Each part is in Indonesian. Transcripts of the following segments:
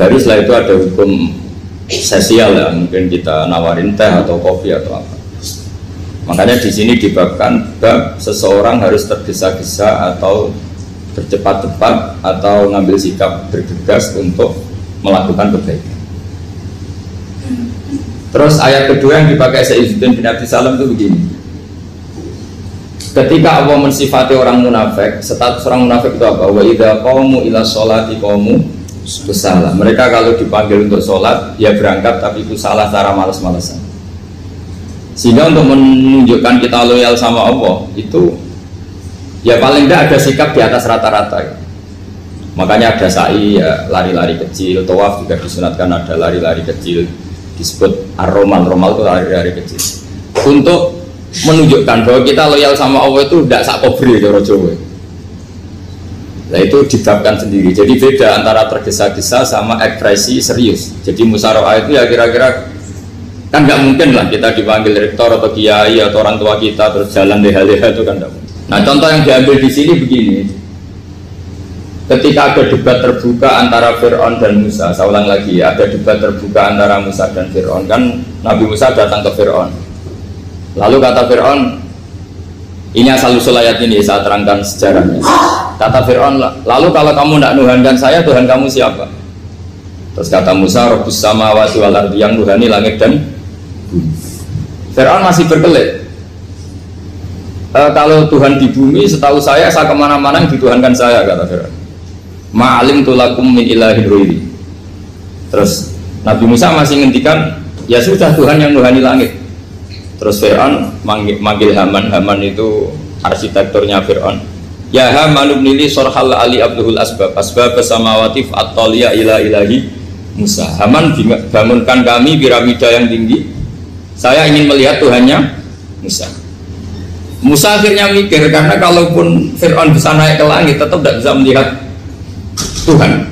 Baru setelah itu ada hukum sosial ya, mungkin kita nawarin teh atau kopi atau apa. Makanya di sini dibabkan bab seseorang harus tergesa-gesa atau bercepat-cepat atau ngambil sikap bergegas untuk melakukan kebaikan. Terus ayat kedua yang dipakai Sayyidina bin Abi Salam itu begini. Ketika Allah mensifati orang munafik, status orang munafik itu apa? Wa idza qamu ila sholati qamu kusala. Mereka kalau dipanggil untuk sholat, ya berangkat tapi kusala secara malas-malasan. Sehingga untuk menunjukkan kita loyal sama Allah itu, ya paling tidak ada sikap di atas rata-rata. Ya. Makanya ada sa'i, ya, lari-lari kecil. Tawaf juga disunatkan ada lari-lari kecil, disebut ar-romal. Romal itu lari-lari kecil. Untuk menunjukkan bahwa kita loyal sama Allah itu tidak sakobri cara Jawa. Nah itu dibabkan sendiri. Jadi beda antara tergesa-gesa sama ekspresi serius. Jadi musyawarah itu ya kira-kira kan nggak mungkin lah kita dipanggil rektor atau kiai atau orang tua kita terus jalan leha-leha itu kan nggak mungkin. Nah contoh yang diambil di sini begini. Ketika ada debat terbuka antara Fir'aun dan Musa, saya ulang lagi ya, ada debat terbuka antara Musa dan Fir'aun. Kan Nabi Musa datang ke Fir'aun. Lalu kata Fir'aun, ini asal-usul ayat ini saya terangkan sejarahnya. Kata Fir'aun, lalu kalau kamu tidak nuhankan saya, Tuhan kamu siapa? Terus kata Musa, Rabbus samawati wal ardi, yang nuhani langit dan bumi. Fir'aun masih berkelit. Kalau Tuhan di bumi, setahu saya kemana-mana yang dituhankan saya, kata Fir'aun. Ma'alim tulakum min ilahin ruiri. Terus Nabi Musa masih ngendikan, ya sudah Tuhan yang nuhani langit. Terus Fir'aun manggil Haman. Haman itu arsitekturnya Fir'aun. Ya Haman ibnili sorhal ali abduhul asbab samawati fa'attaliya ila ilahi Musa. Haman bangunkan kami piramida yang tinggi. Saya ingin melihat Tuhannya Musa. Musa akhirnya mikir, karena kalaupun Fir'aun bisa naik ke langit tetap tidak bisa melihat Tuhan.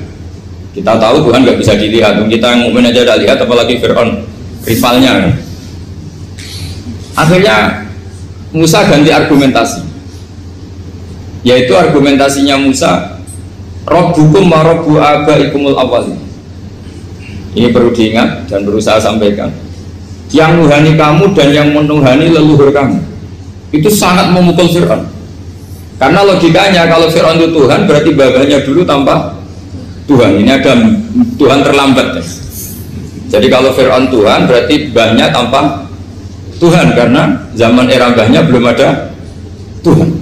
Kita tahu Tuhan nggak bisa dilihat. Kita yang mukmin aja tidak lihat, apalagi Fir'aun rivalnya. Akhirnya Musa ganti argumentasi, yaitu argumentasinya Musa, Rabbukum wa Rabbu abaikumul awwalin. Ini perlu diingat dan perlu saya sampaikan. Yang nuhani kamu dan yang menuhani leluhur kamu, itu sangat memukul Fir'aun. Karena logikanya kalau Fir'aun itu Tuhan, berarti babanya dulu tanpa Tuhan. Ini ada Tuhan terlambat. Jadi kalau Fir'aun Tuhan, berarti banyak tanpa Tuhan, karena zaman era mbahnya belum ada Tuhan.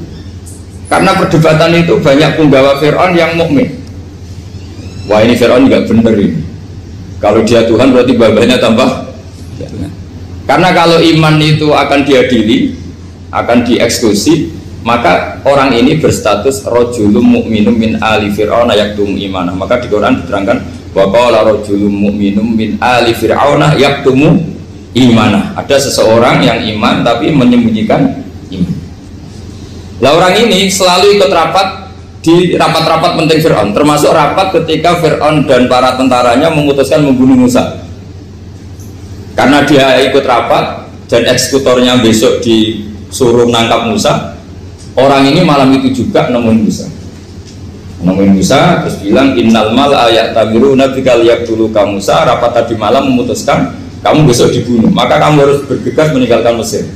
Karena perdebatan itu banyak penggawa Fir'aun yang mukmin. Wah ini Fir'aun nggak bener ini. Kalau dia Tuhan berarti babanya tambah. Karena kalau iman itu akan diadili, akan dieksekusi, maka orang ini berstatus rojulum mukminum min ali Fir'aun yaktum imanah. Maka di Quran diterangkan wa qala rojulum mukminum min ali Fir'aun yaktumu imanah. Ada seseorang yang iman tapi menyembunyikan iman. Lah orang ini selalu ikut rapat di rapat-rapat penting Fir'aun, termasuk rapat ketika Fir'aun dan para tentaranya memutuskan membunuh Musa. Karena dia ikut rapat dan eksekutornya besok disuruh nangkap Musa, orang ini malam itu juga nemuin Musa terus bilang innal mal ayat tabiru nabikal yaqtulu ka Musa. Rapat tadi malam memutuskan kamu besok dibunuh, maka kamu harus bergegas meninggalkan Mesir.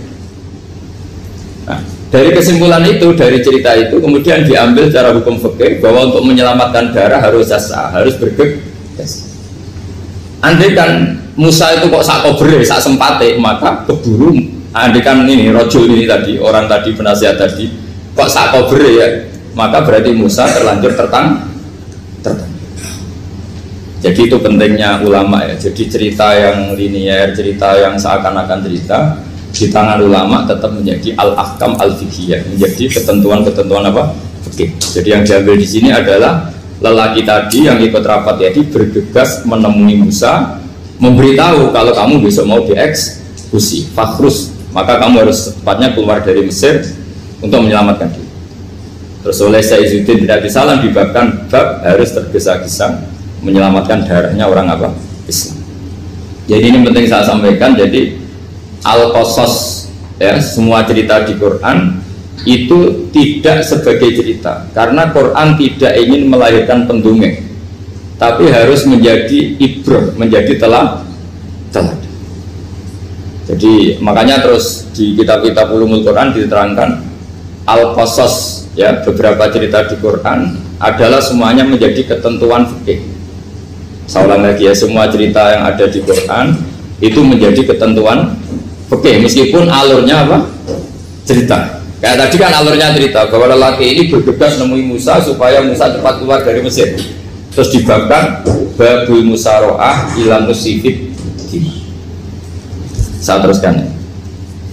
Nah, dari kesimpulan itu, dari cerita itu kemudian diambil secara hukum fikih bahwa untuk menyelamatkan darah harus jasa, harus bergegas. Andai kan Musa itu kok sak kobre, sak sempate, maka keburu. Andai kan ini rojul ini tadi, orang tadi penasihat tadi, kok sak kobre ya, maka berarti Musa terlanjur tertang. Jadi itu pentingnya ulama ya. Jadi cerita yang linier, cerita yang seakan-akan cerita di tangan ulama tetap menjadi al-ahkam al-fiqhiyah, menjadi ketentuan-ketentuan apa? Fikih. Jadi yang diambil di sini adalah lelaki tadi yang ikut rapat tadi bergegas menemui Musa, memberitahu kalau kamu besok mau dieksekusi, fakhrus, maka kamu harus secepatnya keluar dari Mesir untuk menyelamatkan diri. Terus oleh Sayyidina bin Abi Salam dibabkan bab harus tergesa-gesa menyelamatkan darahnya orang apa? Islam. Jadi ini penting saya sampaikan. Jadi al-qasas ya, semua cerita di Quran itu tidak sebagai cerita, karena Quran tidak ingin melahirkan pendongeng, tapi harus menjadi ibrah, menjadi teladan. Jadi makanya terus di kitab-kitab ulumul Quran diterangkan al-qasas, ya, beberapa cerita di Quran adalah semuanya menjadi ketentuan fikih. Saya ulang lagi ya, semua cerita yang ada di Quran itu menjadi ketentuan fikih, meskipun alurnya apa? Cerita. Kayak tadi kan alurnya cerita bahwa lelaki ini bergegas nemui Musa supaya Musa cepat keluar dari Mesir. Terus dibabkan babul musaroah ilam musifid. Saya teruskan.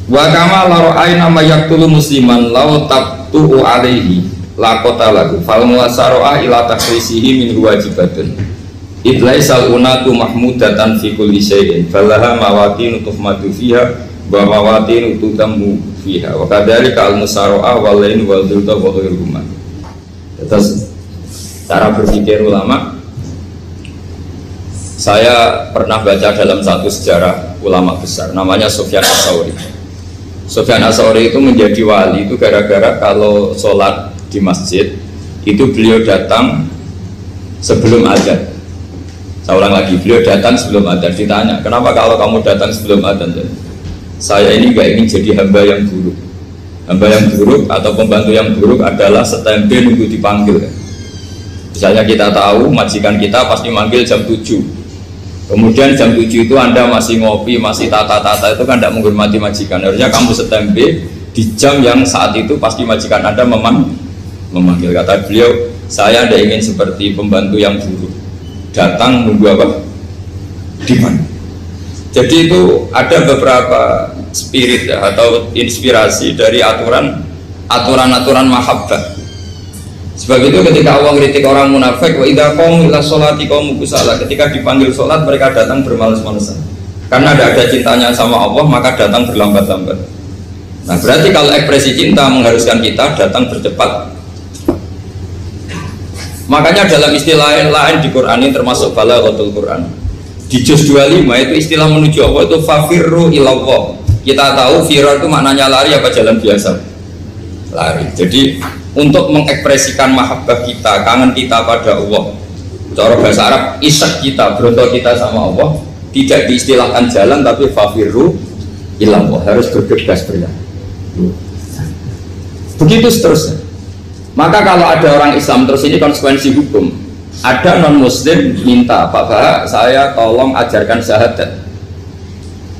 Wa kama laro'aina ma yaqtulu musliman law tabtu'u alaihi laqata lahu fal musaroah ila takhrisihi min wajibatun. Idlaisal unatu mahmudatan fi kulli syai'in falaha mawatin tuhmadu fiha wa mawatin tutammu fiha wa kadzalika al musaroah wal lain wal dhulta wa ghairuhuma. Terus cara berpikir ulama, saya pernah baca dalam satu sejarah ulama besar namanya Sufyan Ats-Tsauri. Sufyan Ats-Tsauri itu menjadi wali itu gara-gara kalau sholat di masjid itu beliau datang sebelum adzan. Saya ulang lagi, beliau datang sebelum adzan. Ditanya, kenapa kalau kamu datang sebelum adzan? Saya ini gak ingin jadi hamba yang buruk. Hamba yang buruk atau pembantu yang buruk adalah setempe nunggu dipanggil. Misalnya kita tahu majikan kita pasti manggil jam 7. Kemudian jam 7 itu Anda masih ngopi, masih tata-tata, itu kan tidak menghormati majikan. Harusnya kamu setempe di jam yang saat itu pasti majikan Anda memanggil. Kata beliau, saya tidak ingin seperti pembantu yang buruk, datang nunggu apa? Di mana? Jadi itu ada beberapa spirit ya, atau inspirasi dari aturan-aturan mahabbah. Sebab itu ketika Allah kritik orang munafik, wa idza qamu ila sholati qamu kusala, ketika dipanggil sholat mereka datang bermalas-malasan. Karena tidak ada cintanya sama Allah, maka datang berlambat-lambat. Nah, berarti kalau ekspresi cinta mengharuskan kita datang bercepat. Makanya dalam istilah lain di Quran ini termasuk balaghatul Quran. Di juz 25 itu istilah menuju Allah itu fafirru ilallah. Kita tahu firar itu maknanya lari apa jalan biasa? Lari. Jadi untuk mengekspresikan mahabbah kita, kangen kita pada Allah, cara bahasa Arab isak kita, berontok kita sama Allah, tidak diistilahkan jalan tapi fafirru ilallah, harus bergegas berjalan. Begitu seterusnya. Maka kalau ada orang Islam, terus ini konsekuensi hukum, ada non muslim minta, Pak Bah, saya tolong ajarkan syahadat.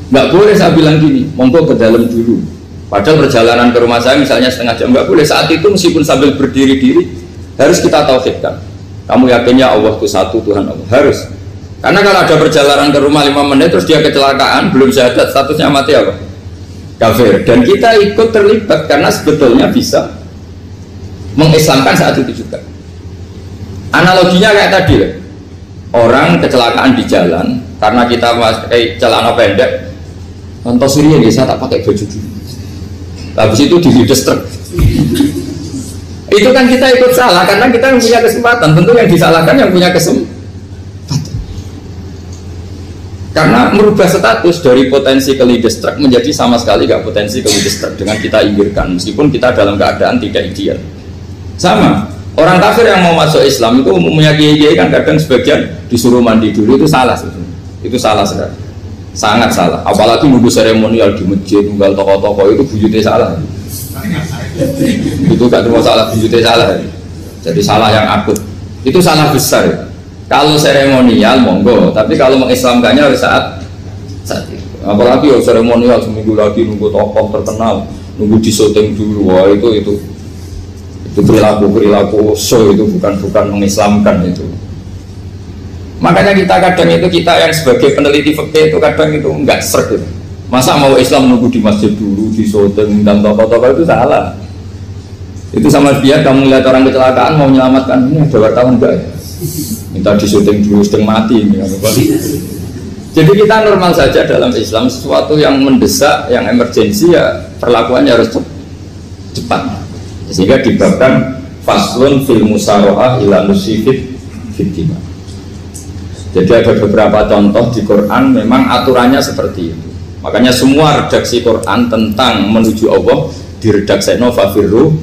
Nggak boleh saya bilang gini, monggo ke dalam dulu. Padahal perjalanan ke rumah saya misalnya setengah jam, nggak boleh. Saat itu meskipun sambil berdiri-diri harus kita tauhidkan. Kamu yakinnya Allah itu satu, Tuhan Allah, harus. Karena kalau ada perjalanan ke rumah 5 menit terus dia kecelakaan, belum syahadat, statusnya mati apa? Kafir. Dan kita ikut terlibat karena sebetulnya bisa mengislamkan saat itu juga. Analoginya kayak tadi ya. Orang kecelakaan di jalan karena kita pakai celana pendek, contoh Syria dia saya tak pakai baju dulu. Habis itu dihides truk. Itu kan kita ikut salah karena kita yang punya kesempatan. Tentu yang disalahkan yang punya kesempatan. Karena merubah status dari potensi kelides truk menjadi sama sekali gak potensi kelides truk dengan kita inggirkan, meskipun kita dalam keadaan tidak ideal. Sama orang kafir yang mau masuk Islam itu umumnya kiai-kiai kan kadang sebagian disuruh mandi dulu, itu salah sebetulnya. Itu salah sekali. Sangat salah, apalagi nunggu seremonial di masjid, nunggal tokoh-tokoh itu bujutnya salah. Itu gak cuma salah, bujutnya salah. Jadi salah yang akut. Itu salah besar. Kalau seremonial monggo, tapi kalau mengislamkannya harus saat itu. Apalagi seremonial seminggu lagi nunggu tokoh terkenal, nunggu di syuting dulu, wah itu perilaku show, itu bukan mengislamkan itu. Makanya kita yang sebagai peneliti fikih itu kadang itu enggak serg gitu. Masa mau Islam nunggu di masjid dulu, di syuting dan tokoh-tokoh itu salah. Itu sama dia kamu lihat orang kecelakaan mau menyelamatkan, ini ada wartawan enggak ya? Minta di syuting dulu sedang mati ini. Jadi kita normal saja dalam Islam, sesuatu yang mendesak, yang emergensi ya perlakuannya harus cepat. Sehingga dibabkan faslun fil musaroah ila musifid fitimah. Jadi ada beberapa contoh di Quran memang aturannya seperti itu. Makanya semua redaksi Quran tentang menuju Allah diredakseno fafirru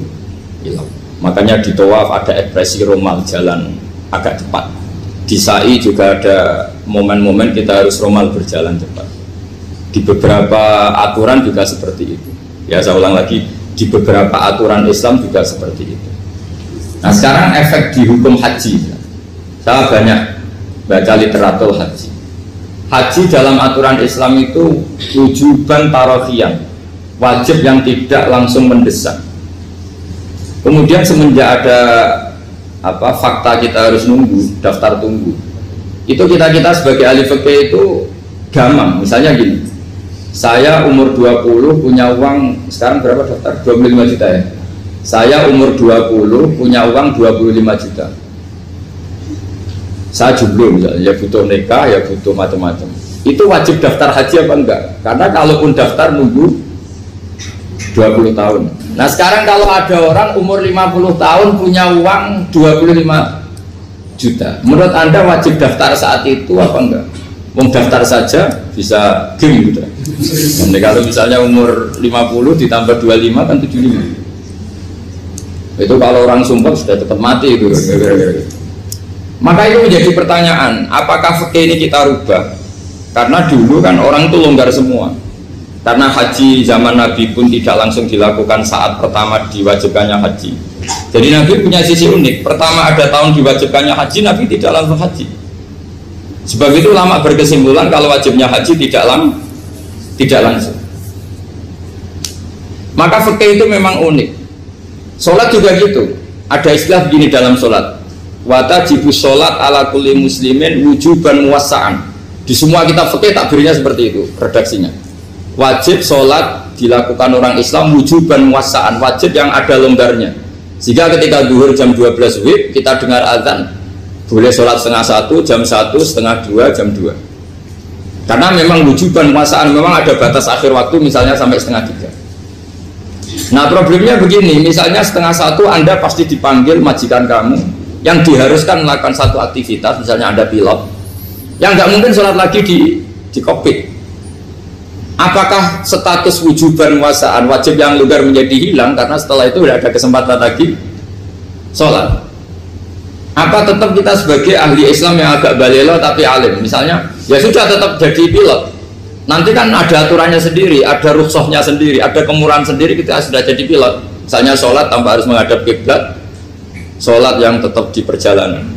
ilallah. Makanya di tawaf ada ekspresi romal, jalan agak cepat. Di sa'i juga ada momen-momen kita harus romal berjalan cepat. Di beberapa aturan juga seperti itu. Ya saya ulang lagi, di beberapa aturan Islam juga seperti itu. Nah sekarang efek di hukum haji. Saya banyak baca literatur haji. Haji dalam aturan Islam itu wujuban tarofian, wajib yang tidak langsung mendesak. Kemudian semenjak ada fakta kita harus nunggu, daftar tunggu, itu kita sebagai ahli fikih itu gampang. Misalnya gini, saya umur 20 punya uang, sekarang berapa daftar? 25 juta ya. Saya umur 20 punya uang 25 juta. Saya jomblo misalnya, ya butuh nikah, ya butuh macam-macam. Itu wajib daftar haji apa enggak? Karena kalaupun daftar nunggu 20 tahun. Nah sekarang kalau ada orang umur 50 tahun punya uang 25 juta, menurut Anda wajib daftar saat itu apa enggak? Mau daftar saja bisa game gitu. Jadi kalau misalnya umur 50 ditambah 25 kan 75. Itu kalau orang sumpah sudah tetap mati itu. Maka itu menjadi pertanyaan, apakah fikih ini kita rubah? Karena dulu kan orang itu longgar semua. Karena haji zaman Nabi pun tidak langsung dilakukan saat pertama diwajibkannya haji. Jadi Nabi punya sisi unik. Pertama ada tahun diwajibkannya haji, Nabi tidak langsung haji. Sebab itu ulama berkesimpulan kalau wajibnya haji tidak langsung. Maka fikih itu memang unik. Sholat juga gitu. Ada istilah begini dalam sholat. Watajibu sholat ala kulli muslimin wujuban muwassa'an. Di semua kitab fikih takbirnya seperti itu redaksinya. Wajib sholat dilakukan orang Islam wujuban muwassa'an, wajib yang ada longgarnya. Sehingga ketika zuhur jam 12 WIB kita dengar azan, boleh sholat setengah 1, jam 1, setengah 2, jam 2. Karena memang wujuban muwassa'an, memang ada batas akhir waktu misalnya sampai setengah 3. Nah problemnya begini, misalnya setengah 1 Anda pasti dipanggil majikan kamu yang diharuskan melakukan satu aktivitas, misalnya Anda pilot, yang nggak mungkin sholat lagi di kokpit. Apakah status wujuban muwassa'an, wajib yang longgar menjadi hilang karena setelah itu tidak ada kesempatan lagi sholat? Apa tetap kita sebagai ahli Islam yang agak balelo tapi alim, misalnya ya sudah tetap jadi pilot, nanti kan ada aturannya sendiri, ada rukhsahnya sendiri, ada kemurahan sendiri, kita sudah jadi pilot. Misalnya sholat tanpa harus menghadap kiblat, sholat yang tetap di perjalanan.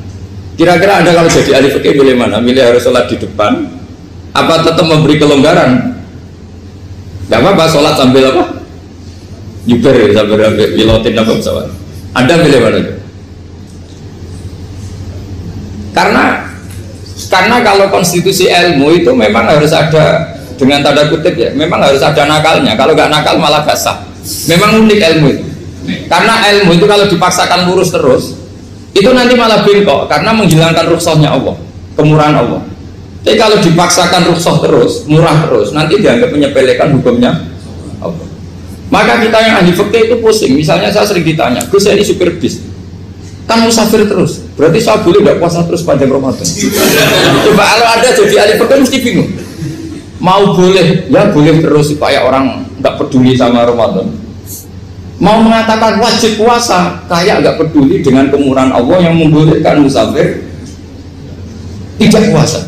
Kira-kira Anda kalau jadi ahli fikih milih mana? Milih harus sholat di depan apa tetap memberi kelonggaran? Gak apa-apa sholat sambil apa? Nyuper ya, sambil pilotin apa pesawat. Anda milih mana? Karena kalau konstitusi ilmu itu memang harus ada, dengan tanda kutip ya, memang harus ada nakalnya. Kalau nggak nakal malah gak sah. Memang unik ilmu itu. Karena ilmu itu kalau dipaksakan lurus terus, itu nanti malah bengkok karena menghilangkan rukhsahnya Allah, kemurahan Allah. Tapi kalau dipaksakan rukhsah terus, murah terus, nanti dianggap menyepelekan hukumnya Allah. Maka kita yang ahli fikih itu pusing. Misalnya saya sering ditanya, Gus saya ini supir bis, kan musafir terus, berarti saya boleh nggak puasa terus panjang Ramadan? Coba kalau ada jadi ahli fikih mesti bingung. Mau boleh, ya boleh terus supaya orang nggak peduli sama Ramadan. Mau mengatakan wajib puasa, kayak nggak peduli dengan kemurahan Allah yang membolehkan musafir tidak puasa.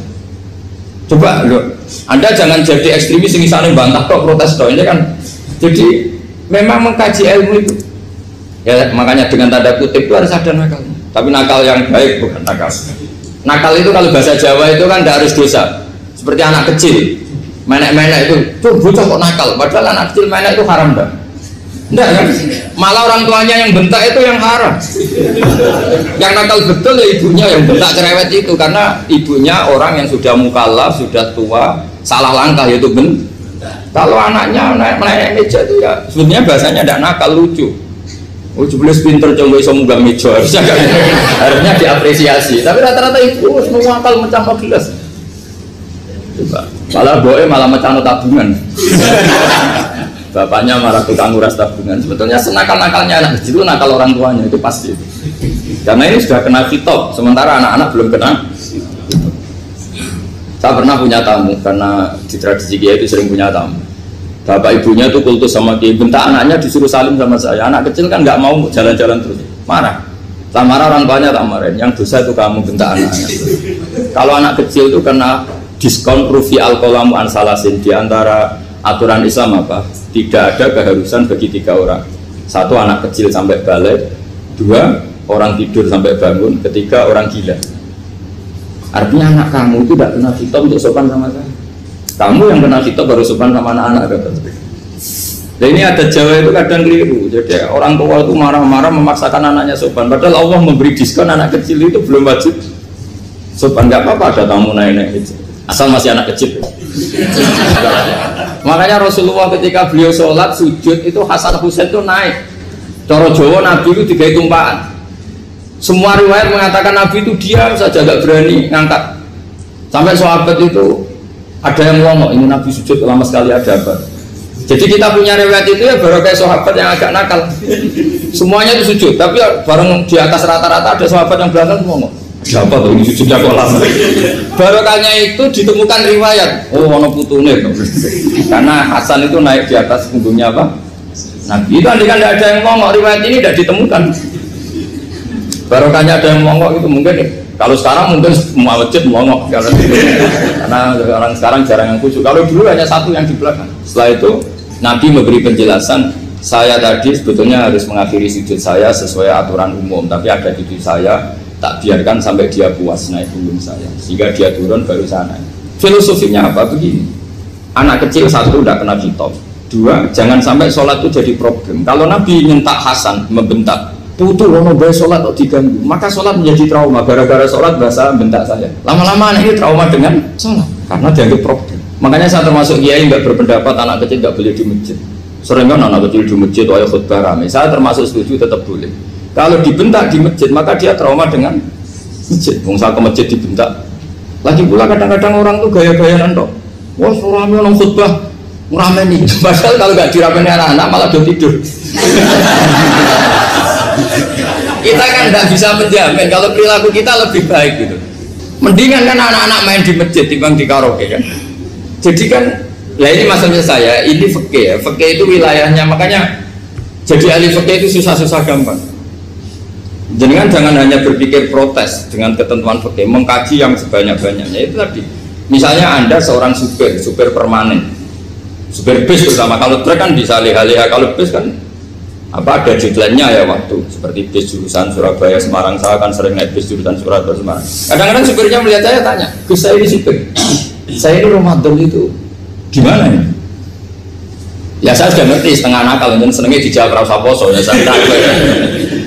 Coba loh, Anda jangan jadi ekstremis yang misalnya bantah kok protes dong, ini kan. Jadi memang mengkaji ilmu itu ya, makanya dengan tanda kutip itu harus ada nakal, tapi nakal yang baik, bukan nakal. Nakal itu kalau bahasa Jawa itu kan tidak harus dosa, seperti anak kecil menek-menek itu, tuh bocah kok nakal, padahal anak kecil menek itu haram dah. Enggak kan? Malah orang tuanya yang bentak itu yang haram. Yang nakal betul ya ibunya yang bentak cerewet itu, karena ibunya orang yang sudah mukallaf, sudah tua, salah langkah yaitu bentak. Kalau anaknya naik meja itu ya sebenarnya bahasanya tidak nakal, lucu. Oh jelas pinter coba bisa munggah meja, harusnya diapresiasi. Tapi rata-rata itu semua akal mecah gelas. Coba, malah boe malah mecah tabungan. Bapaknya marah tukang nguras tabungan. Sebetulnya senakal-nakalnya anak kecil itu nakal orang tuanya, itu pasti. Karena ini sudah kena kitab, sementara anak-anak belum kena. Saya pernah punya tamu, karena di tradisi Kiai itu sering punya tamu. Bapak ibunya itu kultus sama Kiai, bentak anaknya disuruh salim sama saya. Anak kecil kan nggak mau jalan-jalan terus, marah. Tak marah orang tuanya tak marahin, yang dosa itu kamu bentak anaknya. Kalau anak kecil itu kena diskon rufi al-qalamu an salasin. Di antara aturan Islam apa? Tidak ada keharusan bagi 3 orang. 1 anak kecil sampai balik, 2 orang tidur sampai bangun, 3 orang gila. Artinya anak kamu itu tidak kena khitab untuk sopan sama saya. Kamu yang kena khitab baru sopan sama anak-anak. Nah ini ada Jawa itu kadang keliru. Jadi orang tua itu marah-marah memaksakan anaknya sopan. Padahal Allah memberi diskon anak kecil itu belum wajib sopan. Gak apa-apa ada tamu naik-naik itu. Asal masih anak kecil. Makanya Rasulullah ketika beliau sholat sujud itu Hasan Husain itu naik. Cara Jawa Nabi itu 3 tumpahan. Semua riwayat mengatakan Nabi itu diam saja gak berani ngangkat. Sampai sahabat itu ada yang ngomong ini Nabi sujud lama sekali ada apa? Jadi kita punya riwayat itu ya baru kayak sahabat yang agak nakal. Semuanya itu sujud, tapi bareng di atas rata-rata ada sahabat yang belakang ngomong. Siapa tuh ini sujudnya kok lama? Barokahnya itu ditemukan riwayat. Oh, ono putune. Karena Hasan itu naik di atas punggungnya apa? Nabi itu andai ada yang ngomong riwayat ini tidak ditemukan. Barokahnya ada yang ngomong itu mungkin. Kalau sekarang mungkin semua masjid ngomong karena orang sekarang jarang yang khusyuk. Kalau dulu hanya 1 yang di belakang. Setelah itu Nabi memberi penjelasan, saya tadi sebetulnya harus mengakhiri sujud saya sesuai aturan umum, tapi ada cucu saya tak biarkan sampai dia puas naik punggung saya, sehingga dia turun baru saya naik. Filosofinya apa? Begini, anak kecil 1 tidak kena khitab, 2 jangan sampai sholat itu jadi problem. Kalau Nabi nyentak Hasan, membentak, putu lono bayi sholat kok diganggu, maka sholat menjadi trauma. Gara-gara sholat bahasa bentak saya. Lama-lama anak ini trauma dengan sholat karena dianggap problem. Makanya saya termasuk kiai nggak berpendapat anak kecil nggak boleh di masjid. Sering kan anak kecil di masjid, wajah khutbah ramai. Saya termasuk setuju tetap boleh. Kalau dibentak di masjid maka dia trauma dengan masjid. Bangsa ke masjid dibentak. Lagi pula kadang-kadang orang tuh gaya-gayaan toh. Wah suami orang khutbah ramai nih. Padahal kalau nggak diramein anak-anak malah dia tidur. Kita kan tidak bisa menjamin kalau perilaku kita lebih baik gitu. Mendingan kan anak-anak main di masjid dibanding di karaoke kan. Jadi kan, ya ini maksudnya saya, ini fikih ya. Fikih itu wilayahnya, makanya jadi ahli fikih itu susah-susah gampang. Jangan hanya berpikir protes dengan ketentuan fikih, mengkaji yang sebanyak-banyaknya. Itu tadi, misalnya Anda seorang supir permanen, supir bis terutama. Kalau truk kan bisa leha-leha, kalau bis kan apa ada deadline-nya ya waktu. Seperti bis jurusan Surabaya Semarang, saya kan sering naik bis jurusan Surabaya Semarang. Kadang-kadang supirnya melihat saya tanya, Gus saya ini supir. Saya ini Ramadan itu gimana ya? Ya saya sudah ngerti setengah nakal, dan senengnya dijawab rasa poso ya saya tahu.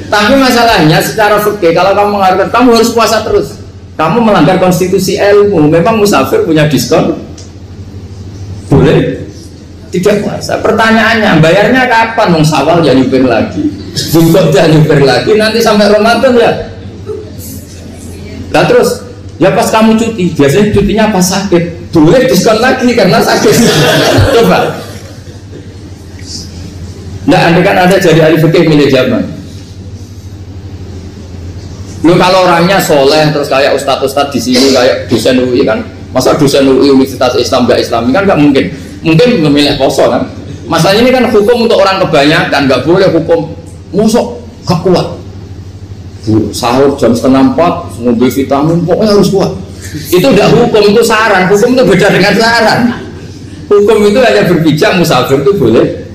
Tapi masalahnya secara fikih kalau kamu mengatakan kamu harus puasa terus, kamu melanggar konstitusi ilmu. Memang musafir punya diskon? Boleh tidak puasa. Pertanyaannya bayarnya kapan? Mau Syawal ya nyupir lagi, Zulhijjah ya nyupir lagi, nanti sampai Ramadan ya. Nah terus ya pas kamu cuti, biasanya cutinya pas sakit, boleh diskon lagi karena sakit. Coba. Nah, andai kan ada jadi ahli fikih milik zaman. Lu kalau orangnya soleh terus kayak ustadz-ustadz di sini kayak dosen UI kan, masa dosen UI Universitas Islam nggak Islami kan nggak mungkin. Mungkin memilih poso kan. Masalahnya ini kan hukum untuk orang kebanyakan, nggak boleh hukum musuh gak kuat. Sahur jam 3:30 ngambil vitamin pokoknya harus kuat. Itu tidak hukum, itu saran. Hukum itu beda dengan saran. Hukum itu hanya berpijak musafir itu boleh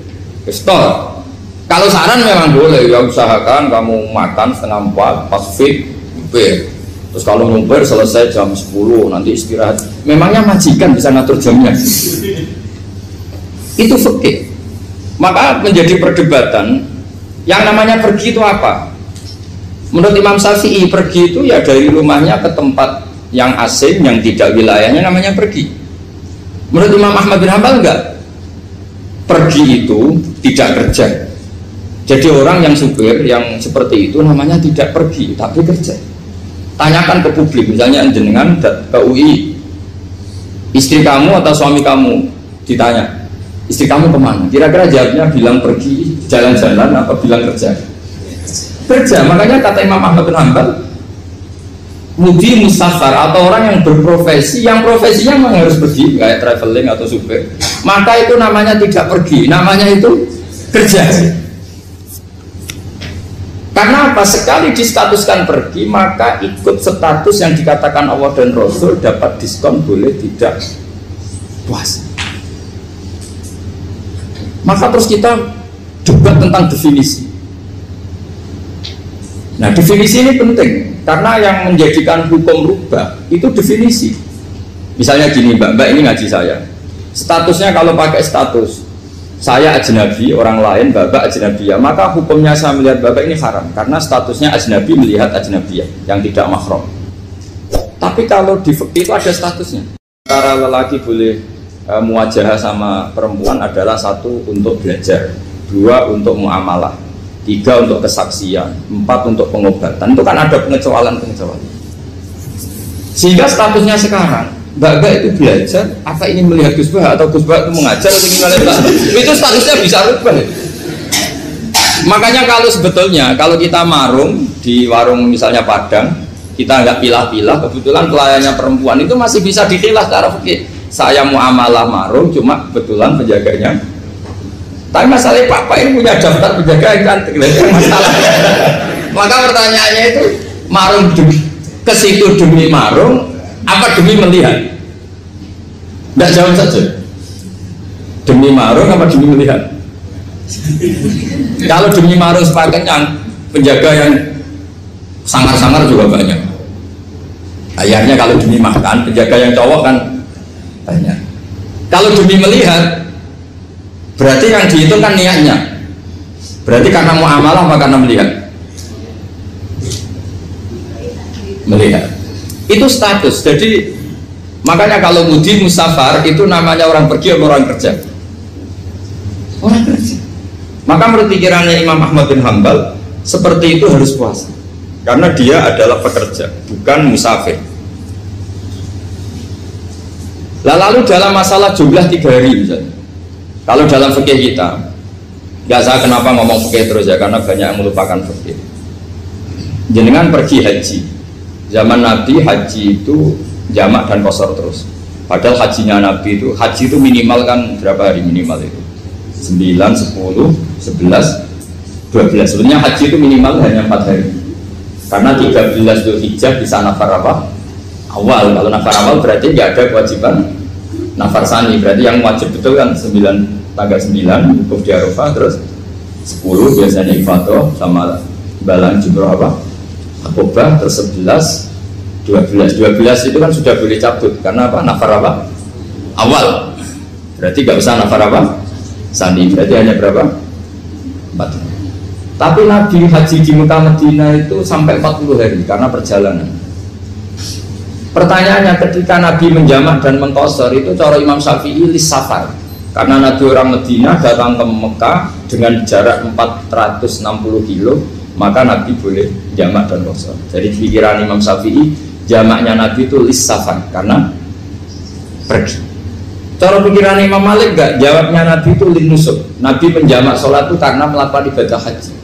stop. Kalau saran memang boleh, ya usahakan kamu makan 3:30 pas fit nyupir. Terus kalau nyupir selesai jam 10 nanti istirahat. Memangnya majikan bisa ngatur jamnya? Itu fikih. Maka menjadi perdebatan yang namanya pergi itu apa? Menurut Imam Syafi'i pergi itu ya dari rumahnya ke tempat yang asing yang tidak wilayahnya namanya pergi. Menurut Imam Ahmad bin Hanbal enggak. Pergi itu tidak kerja. Jadi orang yang supir yang seperti itu namanya tidak pergi tapi kerja. Tanyakan ke publik, misalnya jenengan ke UI, istri kamu atau suami kamu ditanya, istri kamu kemana? Kira-kira jawabnya bilang pergi jalan-jalan apa bilang kerja? Kerja. Makanya kata Imam Ahmad bin Hanbal, mudi musafar atau orang yang berprofesi, yang profesinya memang harus pergi, kayak traveling atau supir, maka itu namanya tidak pergi, namanya itu kerja. Karena apa? Sekali distatuskan pergi, maka ikut status yang dikatakan Allah dan Rasul, dapat diskon, boleh tidak puasa. Maka terus kita debat tentang definisi. Nah, definisi ini penting karena yang menjadikan hukum rubah itu definisi. Misalnya gini, mbak ini ngaji saya, statusnya kalau pakai status saya ajnabi, orang lain bapak ajnabiyah, maka hukumnya saya melihat bapak ini haram karena statusnya ajnabi melihat ajnabiyah yang tidak mahram. Tapi kalau di fikih itu ada statusnya. Antara lelaki boleh muwajahah sama perempuan adalah satu untuk belajar, dua untuk muamalah, tiga untuk kesaksian, empat untuk pengobatan. Itu kan ada pengecualian. Sehingga statusnya sekarang Mbak itu belajar, apa ini melihat Gus Bah atau Gus Bah itu mengajar atau gimana, itu statusnya bisa rubah. Makanya kalau sebetulnya kalau kita marung di warung misalnya Padang, kita nggak pilah-pilah, kebetulan pelayannya perempuan itu masih bisa dipilah secara fikih. Saya muamalah marung, cuma kebetulan penjaganya. Tapi masalahnya Papa ini punya daftar penjaga yang cantik, masalah. Maka pertanyaannya itu marung ke situ demi marung apa demi melihat? Tidak jawab saja. Demi marung apa demi melihat? Kalau demi marung sepakat yang penjaga yang sangar-sangar juga banyak. Akhirnya kalau demi makan, penjaga yang cowok kan banyak. Kalau demi melihat, berarti yang dihitung kan niatnya. Berarti karena muamalah apa karena melihat? Melihat. Itu status. Jadi makanya kalau mudi musafar itu namanya orang pergi atau orang kerja? Orang kerja. Maka menurut pikirannya Imam Ahmad bin Hanbal seperti itu harus puasa karena dia adalah pekerja, bukan musafir. Lalu dalam masalah jumlah 3 hari misalnya, kalau dalam fikih kita, nggak saya kenapa ngomong fikih terus ya, karena banyak yang melupakan fikih. Jenengan pergi haji, zaman Nabi haji itu jamak dan qashar terus. Padahal hajinya Nabi itu, haji itu minimal kan berapa hari minimal itu? 9, 10, 11, 12. Sebenarnya haji itu minimal hanya 4 hari. Karena 13 Dzulhijjah bisa nafar apa? Awal. Kalau nafar awal berarti nggak ada kewajiban nafar sani. Berarti yang wajib betul kan tanggal 9 wukuf di Arafah, terus 10 biasanya ifadah sama balang jumroh apa? Akobah, terus 11, 12 itu kan sudah boleh cabut karena apa? Nafar apa? Awal. Berarti nggak usah nafar apa? Sani. Berarti hanya berapa? 4. Tapi Nabi haji di Mekah Madinah itu sampai 40 hari karena perjalanan. Pertanyaannya, ketika Nabi menjamak dan mengqashar itu cara Imam Syafi'i lis safar. Karena Nabi orang Madinah datang ke Mekah dengan jarak 460 kilo, maka Nabi boleh jamak dan qashar. Jadi pikiran Imam Syafi'i, jamaknya Nabi itu lis safar karena pergi. Cara pikiran Imam Malik enggak, jawabnya Nabi itu lin nusuk. Nabi menjamak sholat itu karena melakukan ibadah haji.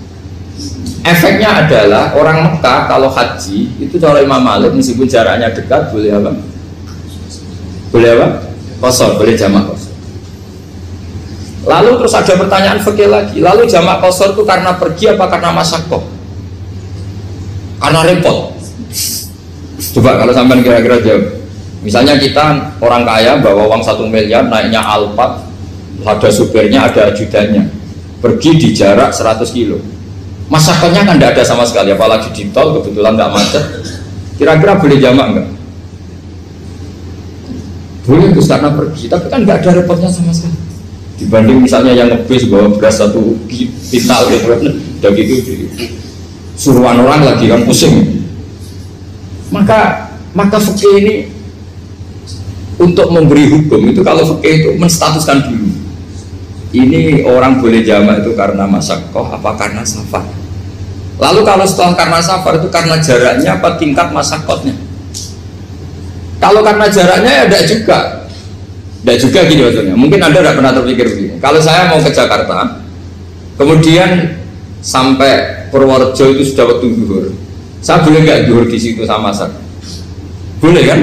Efeknya adalah orang Mekah kalau haji itu cara Imam Malik meskipun jaraknya dekat boleh apa? Boleh apa? Qashar, boleh jamak qashar. Lalu terus ada pertanyaan fikih lagi. Lalu jamak qashar itu karena pergi apa karena masyaqqah? Karena repot. Coba kalau sampean kira-kira jawab. Misalnya kita orang kaya bawa uang 1 miliar, naiknya Alphard, ada supirnya, ada ajudannya, pergi di jarak 100 kilo. Masyarakatnya kan tidak ada sama sekali, apalagi di tol kebetulan nggak macet. Kira-kira boleh jamak nggak? Boleh, terus karena pergi, tapi kan nggak ada repotnya sama sekali. Dibanding misalnya yang ngebis bawa beras 1 kintal gitu, udah gitu suruhan orang lagi kan pusing. Maka fikih ini untuk memberi hukum itu, kalau fikih itu menstatuskan dulu. Ini orang boleh jamak itu karena masyaqqah apa karena safar. Lalu kalau setelah karena safar itu karena jaraknya apa tingkat masyaqqahnya. Kalau karena jaraknya ya tidak juga gini maksudnya. Mungkin Anda tidak pernah terpikir begini. Kalau saya mau ke Jakarta, kemudian sampai Purworejo itu sudah waktu zuhur, saya boleh nggak zuhur di situ sama asar? Boleh kan?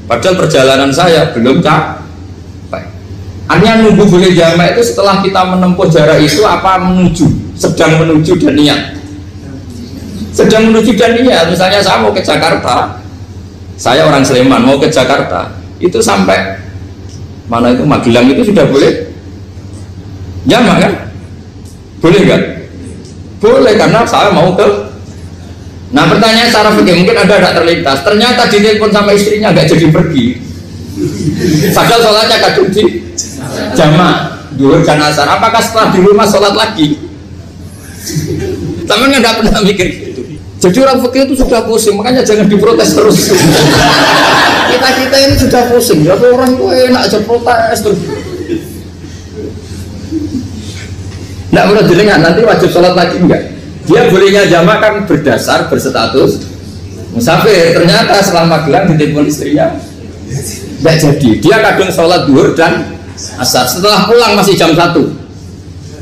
Padahal perjalanan saya belum capek. Hanya nunggu boleh jamak itu setelah kita menempuh jarak itu apa menuju, sedang menuju dan niat. sedang menuju dan iya, misalnya saya mau ke Jakarta, saya orang Sleman mau ke Jakarta, itu sampai mana itu Magelang itu sudah boleh jamak kan? Boleh nggak? Boleh karena saya mau ke. Nah pertanyaan secara fikih mungkin Anda tidak terlintas. Ternyata ditelepon sama istrinya nggak jadi pergi. Padahal sholatnya kadung di jamak duhur dan asar. Apakah setelah di rumah sholat lagi? Tapi nggak pernah mikir gitu. Jadi orang fikih itu sudah pusing, makanya jangan diprotes terus. Kita ini sudah pusing. Ya orang itu enak aja protes terus. Nggak perlu didengar, nanti wajib sholat lagi enggak? Dia bolehnya jamak kan berdasar berstatus musafir. Ternyata setelah Magelang ditelepon istrinya nggak jadi. Dia kadang sholat duhur dan asar. Setelah pulang masih jam 1.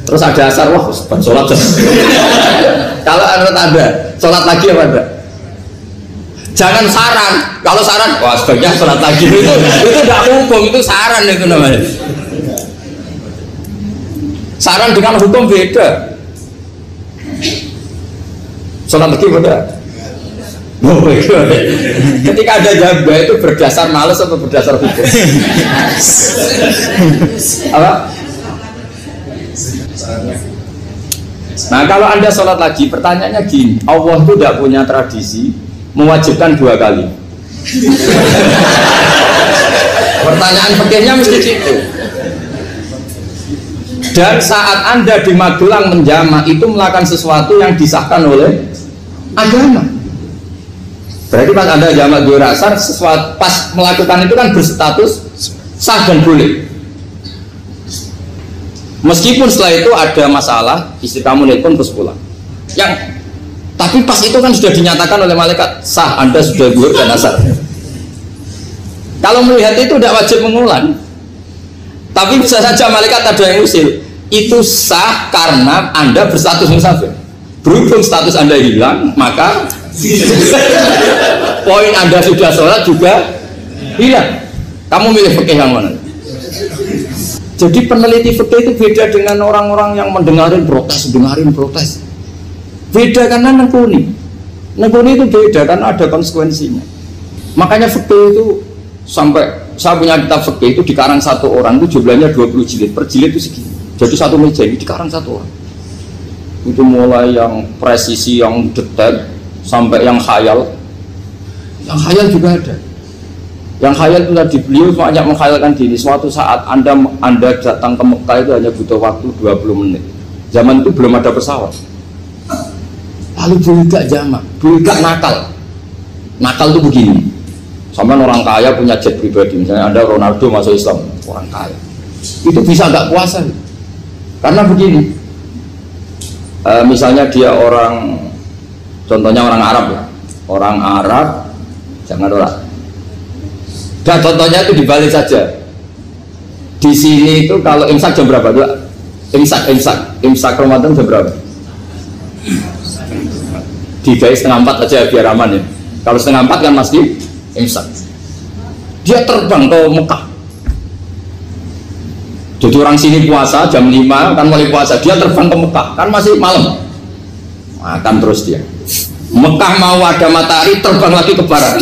Terus ada asar, wah sholat. Kalau Anda sholat lagi apa enggak? Jangan saran. Kalau saran, wah sebaiknya sholat lagi. Itu tidak hukum, itu saran itu namanya. Saran dengan hukum beda. Sholat lagi beda. Oh, ketika ada jabah itu berdasar malas atau berdasar hukum? Apa? Nah kalau Anda sholat lagi, pertanyaannya gini, Allah itu tidak punya tradisi mewajibkan 2 kali. Pertanyaan fikihnya mesti gitu. Dan saat Anda di Magelang menjamak itu melakukan sesuatu yang disahkan oleh agama. Berarti pas Anda jamak duhur asar, sesuatu pas melakukan itu kan berstatus sah dan boleh. Meskipun setelah itu ada masalah, istri kamu nelpon terus pulang. Tapi pas itu kan sudah dinyatakan oleh malaikat sah, Anda sudah duhur dan asar. Kalau melihat itu tidak wajib mengulang. Tapi bisa saja malaikat ada yang usil. Itu sah karena Anda berstatus musafir. Berhubung status Anda hilang, maka poin Anda sudah sholat juga hilang. Kamu milih fikih yang mana? Jadi peneliti fikih itu beda dengan orang-orang yang dengarin protes. Beda karena nekuni itu beda karena ada konsekuensinya. Makanya fikih itu sampai saya punya kitab fikih itu dikarang satu orang itu jumlahnya 20 jilid, per jilid itu segini. Jadi satu meja ini dikarang satu orang. Itu mulai yang presisi, yang detail, sampai yang khayal. Yang khayal juga ada. Yang khayal itu tadi beliau banyak menghayalkan diri. Suatu saat Anda datang ke Mekah itu hanya butuh waktu 20 menit. Zaman itu belum ada pesawat. Lalu budak jamak, budak nakal. Nakal itu begini. Sama orang kaya punya jet pribadi, misalnya Anda Ronaldo masuk Islam, orang kaya. Itu bisa nggak puasa. Karena begini, misalnya dia contohnya orang Arab ya, orang Arab, jangan orang. Dan contohnya itu dibalik saja. Di sini itu kalau imsak jam berapa? Imsak Ramadan jam berapa? 3:30 aja biar aman ya. Kalau 3:30 kan masih imsak. Dia terbang ke Mekah. Jadi orang sini puasa jam 5 kan mulai puasa, dia terbang ke Mekah kan masih malam, makan terus dia. Mekah mau ada matahari terbang lagi ke barat.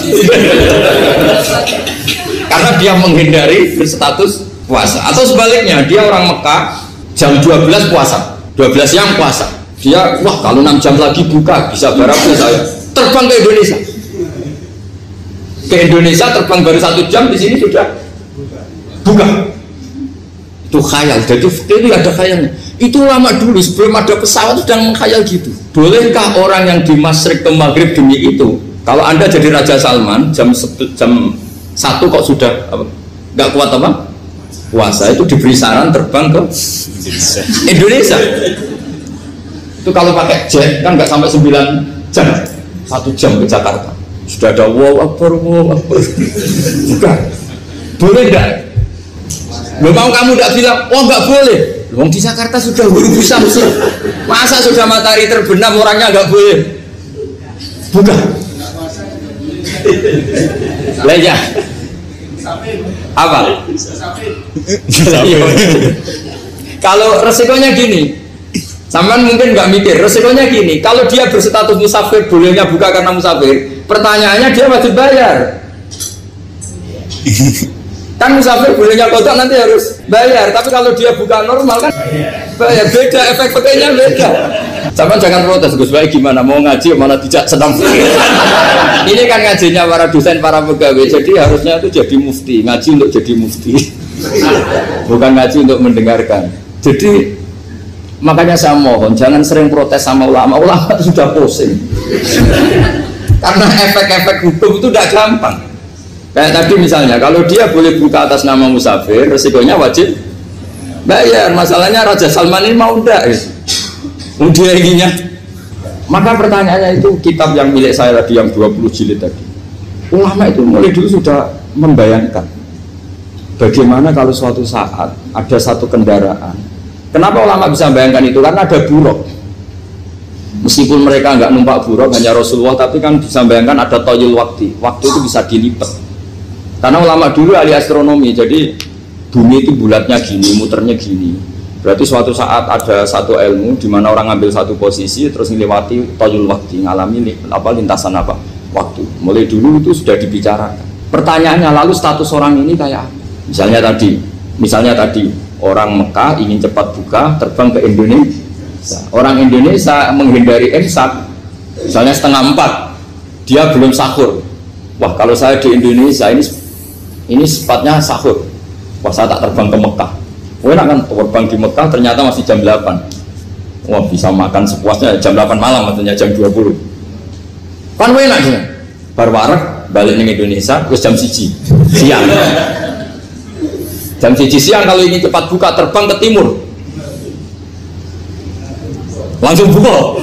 Karena dia menghindari berstatus puasa. Atau sebaliknya, dia orang Mekah jam 12 puasa, 12 siang puasa. Dia wah kalau 6 jam lagi buka bisa barat saya. Terbang ke Indonesia. Ke Indonesia terbang baru 1 jam, di sini sudah buka. Itu khayal. Jadi itu ada khayalnya. Itu lama dulu sebelum ada pesawat sedang mengkhayal gitu. Bolehkah orang yang di Masyrik ke Maghrib demi itu? Kalau Anda jadi Raja Salman jam 1 kok sudah nggak kuat apa? Puasa, itu diberi saran terbang ke Indonesia. Itu kalau pakai jet kan nggak sampai 9 jam, 1 jam ke Jakarta. Sudah ada wow akbar. Bukan. Boleh nggak? Belum mau kamu tidak bilang, oh nggak boleh. Wong di Jakarta sudah buru bisa sih. Masa sudah matahari terbenam orangnya nggak boleh? Bukan. Leja. Apa? Kalau resikonya gini, Sampean mungkin nggak mikir, resikonya gini, kalau dia berstatus musafir, bolehnya buka karena musafir, pertanyaannya dia wajib bayar. Kan musafir bolehnya kodok nanti harus bayar, tapi kalau dia buka normal kan bayar, beda, efek pakainya beda. Sampean jangan protes, Gus Baik gimana, mau ngaji mana tidak sedang. Ini kan ngajinya para dosen, para pegawai, jadi harusnya itu jadi mufti, ngaji untuk jadi mufti. Bukan ngaji untuk mendengarkan. Jadi makanya saya mohon jangan sering protes sama ulama itu sudah pusing. Karena efek-efek hukum itu tidak gampang. Kayak tadi misalnya kalau dia boleh buka atas nama musafir, resikonya wajib bayar. Masalahnya Raja Salman ini mau enggak dia inginnya. Maka pertanyaannya itu kitab yang milik saya tadi yang 20 jilid tadi, ulama itu mulai dulu sudah membayangkan bagaimana kalau suatu saat ada satu kendaraan. Kenapa ulama bisa membayangkan itu? Karena ada buruk. Meskipun mereka nggak numpak buruk, hanya Rasulullah, tapi kan bisa membayangkan ada toyil waktu. Waktu itu bisa dilipat. Karena ulama dulu ahli astronomi, jadi bumi itu bulatnya gini, muternya gini. Berarti suatu saat ada satu ilmu di mana orang ambil satu posisi terus melewati toyil waktu, ngalami lintasan waktu. Mulai dulu itu sudah dibicarakan. Pertanyaannya lalu status orang ini kayak apa? Misalnya tadi orang Mekah ingin cepat buka terbang ke Indonesia. Orang Indonesia menghindari imsak, misalnya 3:30, dia belum sahur. Wah kalau saya di Indonesia ini sifatnya sahur. Wah saya tak terbang ke Mekah. Wah kan terbang di Mekah ternyata masih jam 8. Wah bisa makan sepuasnya jam 8 malam, maksudnya jam 20. Kan enak juga. Baru warak balik ke Indonesia terus jam 1 siang. Jam 1 siang kalau ingin cepat buka terbang ke timur langsung buka.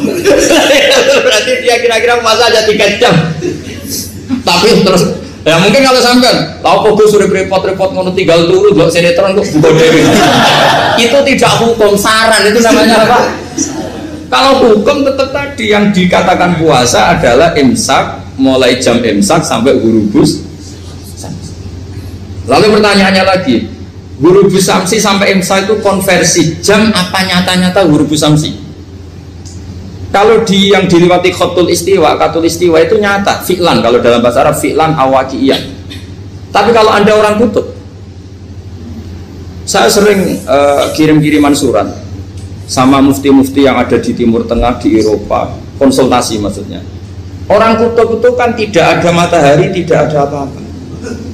Berarti dia kira-kira masa aja 3 jam. Tapi terus ya mungkin kalau sampean tahu kok suruh repot-repot ngono tinggal turu blok sinetron kok buka dewe. Itu tidak hukum, saran itu namanya apa? Kalau hukum tetap tadi yang dikatakan puasa adalah imsak, mulai jam imsak sampai hurubus. Lalu pertanyaannya lagi, hurubus samsi sampai imsak itu konversi jam apa nyata-nyata hurubus samsi? Kalau yang diliwati khotul istiwa, katul istiwa itu nyata, fi'lan, kalau dalam bahasa Arab fi'lan awakiyah. Tapi kalau Anda orang kutub, saya sering kirim-kiriman surat sama mufti-mufti yang ada di Timur Tengah, di Eropa, konsultasi maksudnya. Orang kutub itu kan tidak ada matahari, tidak ada apa-apa.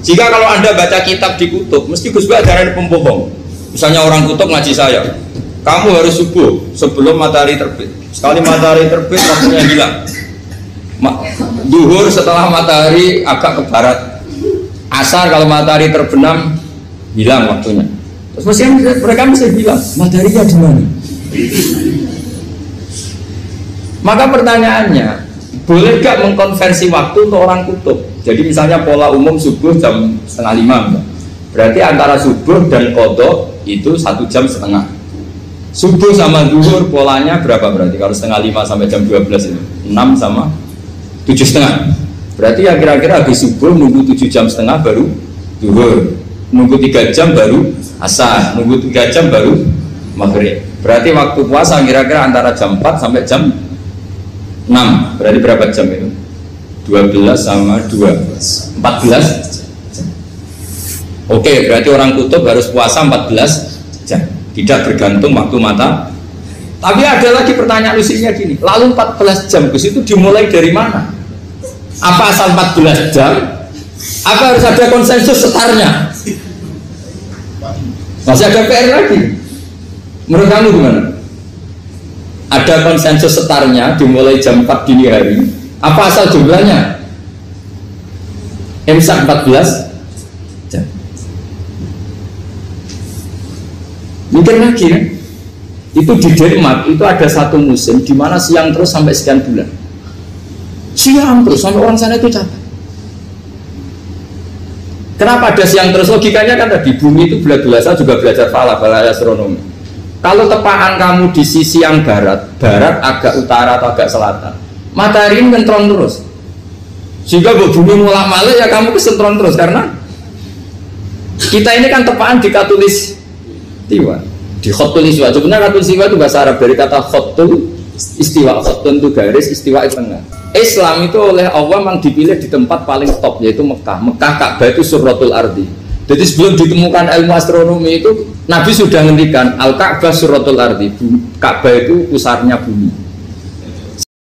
Jika kalau Anda baca kitab di kutub, mesti Gus Bah ada pembohong. Misalnya orang kutub ngaji saya, kamu harus subuh sebelum matahari terbit. Sekali matahari terbit waktunya hilang. Duhur setelah matahari agak ke barat. Asar kalau matahari terbenam hilang waktunya. Terus mereka mesti bilang mataharinya di mana? Maka pertanyaannya, boleh gak mengkonversi waktu untuk orang kutub? Jadi misalnya pola umum subuh jam 4:30, berarti antara subuh dan qadha itu 1,5 jam. Subuh sama zuhur polanya berapa berarti? Kalau 4:30 sampai jam 12 itu 6 sama 7,5. Berarti ya kira-kira habis subuh nunggu 7,5 jam baru zuhur, nunggu 3 jam baru asar, nunggu 3 jam baru maghrib. Berarti waktu puasa kira-kira antara jam 4 sampai jam 6. Berarti berapa jam itu? 12 sama 2 14 jam. Oke, berarti orang kutub harus puasa 14 jam. Tidak bergantung waktu mata. Tapi ada lagi pertanyaan lucunya gini, lalu 14 jam Gus itu dimulai dari mana? Apa asal 14 jam? Apa harus ada konsensus setarnya? Masih ada PR lagi. Menurut kamu gimana? Ada konsensus setarnya dimulai jam 4 dini hari. Apa asal jumlahnya? Imsak 14 jam. Mikir lagi kan? Itu di Denmark itu ada satu musim di mana siang terus sampai sekian bulan. Siang terus sampai orang sana itu capek. Kenapa ada siang terus? Logikanya kan tadi bumi itu bulat-bulat. Saya juga belajar falak astronomi. Kalau tepaan kamu di sisi yang barat agak utara atau agak selatan, matahari ini nentron terus. Sehingga bumi mulak malik ya kamu kesentron terus karena kita ini kan tepaan di katulis tiwa. Di khotul istiwa. Sebenarnya khotul istiwa itu bahasa Arab dari kata khotul istiwa. Khotun itu garis, istiwa itu tengah. Islam itu oleh Allah memang dipilih di tempat paling top yaitu Mekah. Mekah Ka'bah itu suratul ardi. Jadi sebelum ditemukan ilmu astronomi itu Nabi sudah ngendikan Al-Ka'bah suratul ardi. Ka'bah itu pusarnya bumi.